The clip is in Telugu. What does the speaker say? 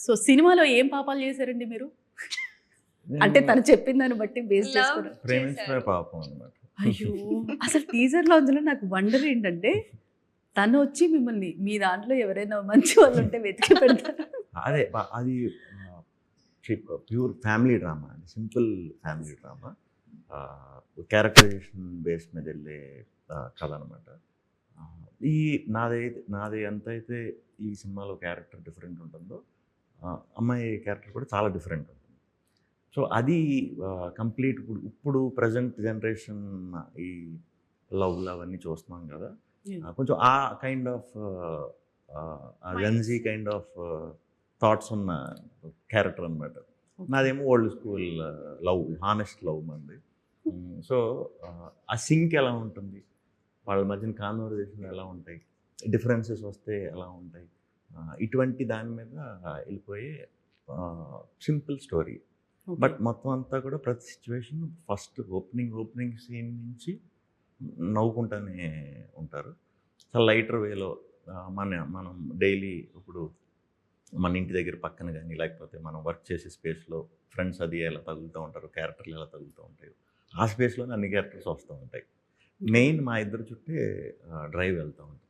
సో సినిమాలో ఏం పాపాలు చేశారండి మీరు? అంటే తను చెప్పిన దాన్ని బట్టి బేస్ Love చేసుకొని. ప్రేమించడమే చేశారు. పాపం అనమాట. అయ్యో! అసలు టీజర్ లాంచ్‌లో నాకు వండర్ ఏంటంటే తను వచ్చి మిమ్మల్ని మీ దాంట్లో ఎవరైనా మంచి వాళ్ళు ఉంటే వెతికి పెడతారు. అదే అది ప్యూర్ ఫ్యామిలీ డ్రామా అండి, simple family drama. Characterisation base మీద వెళ్ళే కథ అనమాట. ఈ నాది ఎంతైతే ఈ సినిమాలో క్యారెక్టర్ డిఫరెంట్ ఉంటుందో అమ్మాయి క్యారెక్టర్ కూడా చాలా డిఫరెంట్ ఉంటుంది. సో అది కంప్లీట్ ఇప్పుడు ప్రజెంట్ జనరేషన్ ఈ లవ్లు అవన్నీ చూస్తున్నాం కదా, కొంచెం ఆ kind of Gen Z kind of thoughts ఉన్న క్యారెక్టర్ అనమాట. నాదేమో old school love, honest love మంది. సో ఆ సింక్ ఎలా ఉంటుంది, వాళ్ళ మధ్యన కాన్వర్జేషన్ ఎలా ఉంటాయి, డిఫరెన్సెస్ వస్తే ఎలా ఉంటాయి, ఇటువంటి దాని మీద వెళ్ళిపోయే సింపుల్ స్టోరీ. బట్ మొత్తం అంతా కూడా ప్రతి సిచ్యువేషన్ ఫస్ట్ ఓపెనింగ్ సీన్ నుంచి నవ్వుకుంటానే ఉంటారు. చాలా లైటర్ వేలో మనం డైలీ ఇప్పుడు మన ఇంటి దగ్గర పక్కన కానీ లేకపోతే మనం వర్క్ చేసే స్పేస్లో ఫ్రెండ్స్ అది ఎలా తగులుతూ ఉంటారు, క్యారెక్టర్లు ఎలా తగులుతూ ఉంటాయి, ఆ స్పేస్లోనే అన్ని క్యారెక్టర్స్ వస్తూ ఉంటాయి. మెయిన్ మా ఇద్దరు చుట్టే డ్రైవ్ వెళ్తూ ఉంటుంది.